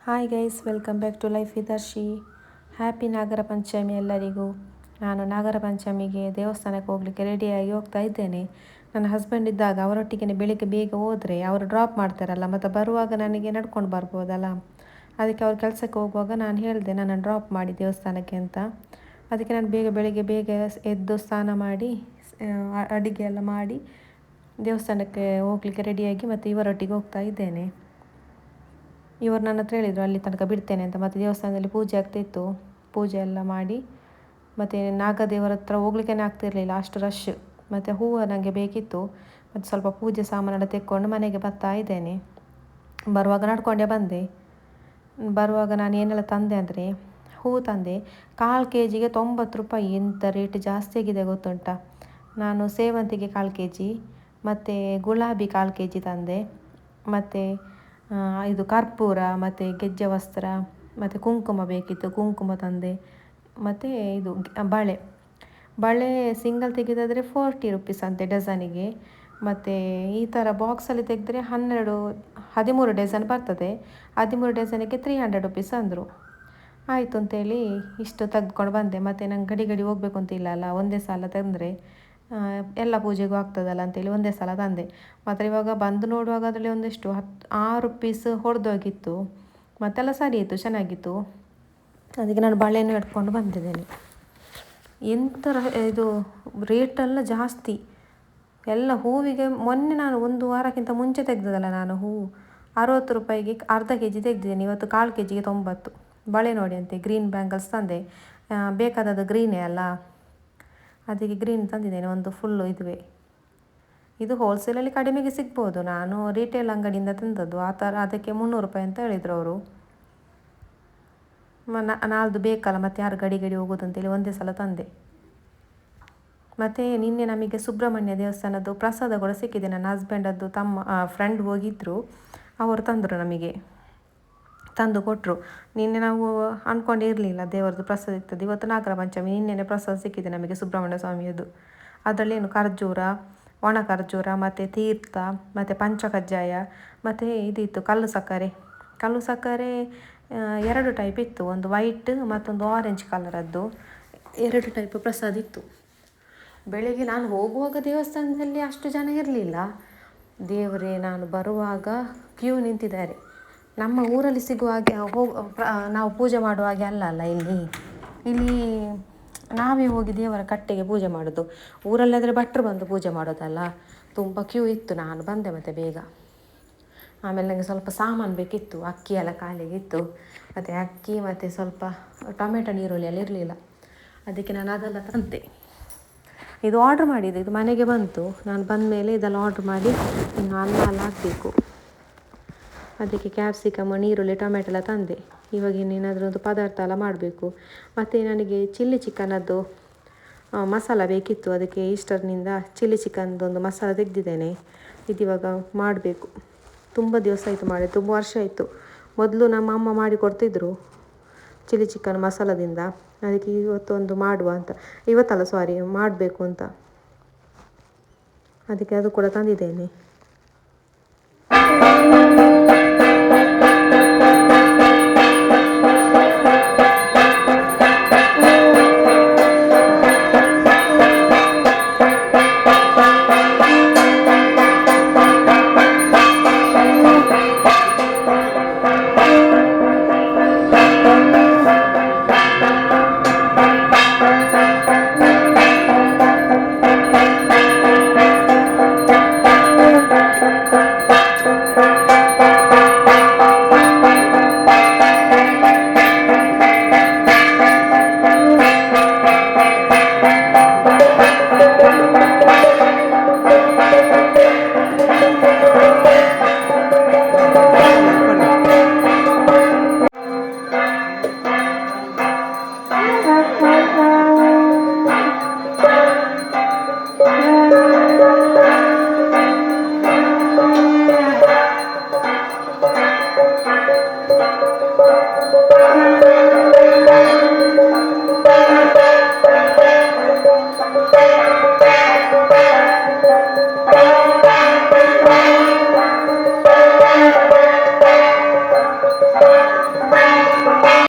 Hi guys, welcome back to life with Arshi. Happy Nagara Panchami ಎಲ್ಲರಿಗೂ. ನಾನು ನಾಗರ ಪಂಚಮಿಗೆ ದೇವಸ್ಥಾನಕ್ಕೆ ಹೋಗಲಿಕ್ಕೆ ರೆಡಿಯಾಗಿ ಹೋಗ್ತಾ ಇದ್ದೇನೆ. ನನ್ನ ಹಸ್ಬೆಂಡ್ ಇದ್ದಾಗ ಅವರೊಟ್ಟಿಗೆ ಬೆಳಿಗ್ಗೆ ಬೇಗ ಹೋದರೆ ಅವರು ಡ್ರಾಪ್ ಮಾಡ್ತಾರಲ್ಲ, ಮತ್ತು ಬರುವಾಗ ನನಗೆ ನಡ್ಕೊಂಡು ಬರ್ಬೋದಲ್ಲ. ಅದಕ್ಕೆ ಅವ್ರ ಕೆಲಸಕ್ಕೆ ಹೋಗುವಾಗ ನಾನು ಹೇಳಿದೆ ನನ್ನನ್ನು ಡ್ರಾಪ್ ಮಾಡಿ ದೇವಸ್ಥಾನಕ್ಕೆ ಅಂತ. ಅದಕ್ಕೆ ನಾನು ಬೆಳಿಗ್ಗೆ ಬೇಗ ಎದ್ದು ಸ್ನಾನ ಮಾಡಿ ಅಡುಗೆ ಎಲ್ಲ ಮಾಡಿ ದೇವಸ್ಥಾನಕ್ಕೆ ಹೋಗಲಿಕ್ಕೆ ರೆಡಿಯಾಗಿ ಮತ್ತು ಇವರೊಟ್ಟಿಗೆ ಹೋಗ್ತಾ ಇದ್ದೇನೆ. ಇವರು ನನ್ನ ಹತ್ರ ಹೇಳಿದರು ಅಲ್ಲಿ ತನಕ ಬಿಡ್ತೇನೆ ಅಂತ. ಮತ್ತು ದೇವಸ್ಥಾನದಲ್ಲಿ ಪೂಜೆ ಆಗ್ತಿತ್ತು. ಪೂಜೆ ಎಲ್ಲ ಮಾಡಿ ಮತ್ತು ನಾಗದೇವರ ಹತ್ರ ಹೋಗ್ಲಿಕ್ಕೆ ಆಗ್ತಿರಲಿಲ್ಲ, ಅಷ್ಟು ರಶ್. ಮತ್ತು ಹೂವು ನನಗೆ ಬೇಕಿತ್ತು. ಮತ್ತು ಸ್ವಲ್ಪ ಪೂಜೆ ಸಾಮಾನೆಲ್ಲ ತೆಕ್ಕೊಂಡು ಮನೆಗೆ ಬರ್ತಾ ಇದ್ದೇನೆ. ಬರುವಾಗ ನಡ್ಕೊಂಡೇ ಬಂದೆ. ಬರುವಾಗ ನಾನು ಏನೆಲ್ಲ ತಂದೆ ಅಂದರೆ, ಹೂವು ತಂದೆ. 1/4 kg 90 ರೂಪಾಯಿ. ಎಂಥ ರೇಟ್ ಜಾಸ್ತಿ ಆಗಿದೆ ಗೊತ್ತುಂಟ. ನಾನು ಸೇವಂತಿಗೆ 1/4 kg ಮತ್ತು ಗುಲಾಬಿ 1/4 kg ತಂದೆ. ಮತ್ತು ಇದು ಕರ್ಪೂರ ಮತ್ತು ಗೆಜ್ಜೆ ವಸ್ತ್ರ ಮತ್ತು ಕುಂಕುಮ ಬೇಕಿತ್ತು, ಕುಂಕುಮ ತಂದೆ. ಮತ್ತು ಇದು ಬಳೆ ಸಿಂಗಲ್ ತೆಗೆದಾದರೆ 40 ರೂಪೀಸ್ ಅಂತೆ ಡಜನಿಗೆ. ಮತ್ತು ಈ ಥರ ಬಾಕ್ಸಲ್ಲಿ ತೆಗೆದ್ರೆ 13 ಡಜನ್ ಬರ್ತದೆ. 13 ಡಜನಿಗೆ 300 ರೂಪೀಸ್ ಅಂದರು. ಆಯಿತು ಅಂತೇಳಿ ಇಷ್ಟು ತೆಗೆದುಕೊಂಡು ಬಂದೆ. ಮತ್ತು ನಂಗೆ ಗಡಿ ಹೋಗಬೇಕು ಅಂತಿಲ್ಲ ಅಲ್ಲ, ಒಂದೇ ಸಲ ತಂದರೆ ಎಲ್ಲ ಪೂಜೆಗೂ ಆಗ್ತದಲ್ಲ ಅಂತೇಳಿ ಒಂದೇ ಸಲ ತಂದೆ. ಮತ್ತು ಇವಾಗ ಬಂದು ನೋಡುವಾಗ ಅದರಲ್ಲಿ ಒಂದಿಷ್ಟು 6 ಪೀಸ್ ಹೊಡೆದೋಗಿತ್ತು. ಮತ್ತೆಲ್ಲ ಸರಿ ಇತ್ತು, ಚೆನ್ನಾಗಿತ್ತು. ಅದಕ್ಕೆ ನಾನು ಬಳೆಯನ್ನು ಹಿಡ್ಕೊಂಡು ಬಂದಿದ್ದೇನೆ. ಎಂಥ ಇದು ರೇಟೆಲ್ಲ ಜಾಸ್ತಿ ಎಲ್ಲ ಹೂವಿಗೆ. ಮೊನ್ನೆ ನಾನು 1 ವಾರಕ್ಕಿಂತ ಮುಂಚೆ ತೆಗೆದದಲ್ಲ ನಾನು ಹೂವು, 60 ರೂಪಾಯಿಗೆ ಅರ್ಧ kg ತೆಗೆದಿದ್ದೇನೆ. ಇವತ್ತು 1/4 kg 90. ಬಳೆ ನೋಡಿ ಅಂತೆ, ಗ್ರೀನ್ ಬ್ಯಾಂಗಲ್ಸ್ ತಂದೆ. ಬೇಕಾದದ್ದು ಗ್ರೀನೇ ಅಲ್ಲ, ಅದಕ್ಕೆ ಗ್ರೀನ್ ತಂದಿದ್ದೇನೆ. ಒಂದು ಫುಲ್ಲು ಇದುವೇ. ಇದು ಹೋಲ್ಸೇಲಲ್ಲಿ ಕಡಿಮೆಗೆ ಸಿಗ್ಬೋದು. ನಾನು ರಿಟೇಲ್ ಅಂಗಡಿಯಿಂದ ತಂದದ್ದು. ಆ ಥರ ಅದಕ್ಕೆ 300 ರೂಪಾಯಿ ಅಂತ ಹೇಳಿದರು ಅವರು. ನಾಳ್ದು ಬೇಕಲ್ಲ, ಮತ್ತು ಯಾರು ಗಡಿ ಹೋಗೋದು ಅಂತೇಳಿ ಒಂದೇ ಸಲ ತಂದೆ. ಮತ್ತು ನಿನ್ನೆ ನಮಗೆ ಸುಬ್ರಹ್ಮಣ್ಯ ದೇವಸ್ಥಾನದ್ದು ಪ್ರಸಾದ ಕೂಡ ಸಿಕ್ಕಿದೆ. ನನ್ನ ಹಸ್ಬೆಂಡದ್ದು ಫ್ರೆಂಡ್ ಹೋಗಿದ್ದರು, ಅವರು ತಂದರು, ನಮಗೆ ತಂದು ಕೊಟ್ಟರು. ನಿನ್ನೆ ನಾವು ಅಂದ್ಕೊಂಡಿರಲಿಲ್ಲ ದೇವರದ್ದು ಪ್ರಸಾದ ಇರ್ತದೆ. ಇವತ್ತು ನಾಗರ ಪಂಚಮಿ, ನಿನ್ನೆನೇ ಪ್ರಸಾದ ಸಿಕ್ಕಿದೆ ನಮಗೆ ಸುಬ್ರಹ್ಮಣ್ಯ ಸ್ವಾಮಿಯದು. ಅದರಲ್ಲೇನು ಖರ್ಜೂರ, ಒಣ ಖರ್ಜೂರ ಮತ್ತು ತೀರ್ಥ ಮತ್ತು ಪಂಚಕಜ್ಜಾಯ ಮತ್ತು ಇದಿತ್ತು ಕಲ್ಲು ಸಕ್ಕರೆ. 2 ಟೈಪ್ ಇತ್ತು, ಒಂದು ವೈಟ್ ಮತ್ತೊಂದು ಆರೆಂಜ್ ಕಲರದ್ದು. 2 ಟೈಪ್ ಪ್ರಸಾದ ಇತ್ತು. ಬೆಳಗ್ಗೆ ನಾನು ಹೋಗುವಾಗ ದೇವಸ್ಥಾನದಲ್ಲಿ ಅಷ್ಟು ಜನ ಇರಲಿಲ್ಲ. ದೇವರೇ, ನಾನು ಬರುವಾಗ ಕ್ಯೂ ನಿಂತಿದ್ದಾರೆ. ನಮ್ಮ ಊರಲ್ಲಿ ಸಿಗುವ ಹಾಗೆ ನಾವು ಪೂಜೆ ಮಾಡುವ ಹಾಗೆ ಅಲ್ಲ ಇಲ್ಲಿ ನಾವೇ ಹೋಗಿ ದೇವರ ಕಟ್ಟೆಗೆ ಪೂಜೆ ಮಾಡೋದು. ಊರಲ್ಲಾದರೆ ಭಟ್ರು ಬಂದು ಪೂಜೆ ಮಾಡೋದಲ್ಲ. ತುಂಬ ಕ್ಯೂ ಇತ್ತು. ನಾನು ಬಂದೆ ಮತ್ತು ಬೇಗ. ಆಮೇಲೆ ನನಗೆ ಸ್ವಲ್ಪ ಸಾಮಾನು ಬೇಕಿತ್ತು. ಅಕ್ಕಿ ಎಲ್ಲ ಖಾಲಿಯಾಗಿತ್ತು. ಮತ್ತು ಅಕ್ಕಿ ಮತ್ತು ಸ್ವಲ್ಪ ಟೊಮೆಟೊ ನೀರುಳ್ಳಿ ಎಲ್ಲ ಇರಲಿಲ್ಲ. ಅದಕ್ಕೆ ನಾನು ಅದೆಲ್ಲ ತಂದೆ. ಇದು ಆರ್ಡ್ರ್ ಮಾಡಿದೆ, ಇದು ಮನೆಗೆ ಬಂತು. ನಾನು ಬಂದ ಮೇಲೆ ಇದೆಲ್ಲ ಆರ್ಡ್ರ್ ಮಾಡಿ ಇನ್ನು ಅನ್ನ ಎಲ್ಲ ಹಾಕಬೇಕು. ಅದಕ್ಕೆ ಕ್ಯಾಪ್ಸಿಕಮ್, ನೀರುಳ್ಳಿ, ಟೊಮೆಟೊ ಎಲ್ಲ ತಂದೆ. ಇವಾಗ ಇನ್ನೇನಾದರೂ ಒಂದು ಪದಾರ್ಥ ಎಲ್ಲ ಮಾಡಬೇಕು. ಮತ್ತು ನನಗೆ ಚಿಲ್ಲಿ ಚಿಕನದ್ದು ಮಸಾಲ ಬೇಕಿತ್ತು. ಅದಕ್ಕೆ ಈಸ್ಟರ್ನಿಂದ ಚಿಲ್ಲಿ ಚಿಕನ್ದೊಂದು ಮಸಾಲ ತೆಗೆದಿದ್ದೇನೆ. ಇದಿವಾಗ ಮಾಡಬೇಕು. ತುಂಬ ದಿವಸ ಆಯಿತು ಮಾಡಿ, ತುಂಬ ವರ್ಷ ಆಯಿತು. ಮೊದಲು ನಮ್ಮ ಅಮ್ಮ ಮಾಡಿ ಕೊಡ್ತಿದ್ರು ಚಿಲ್ಲಿ ಚಿಕನ್ ಮಸಾಲದಿಂದ. ಅದಕ್ಕೆ ಇವತ್ತೊಂದು ಮಾಡುವ ಅಂತ, ಮಾಡಬೇಕು ಅಂತ. ಅದಕ್ಕೆ ಅದು ಕೂಡ ತಂದಿದ್ದೇನೆ.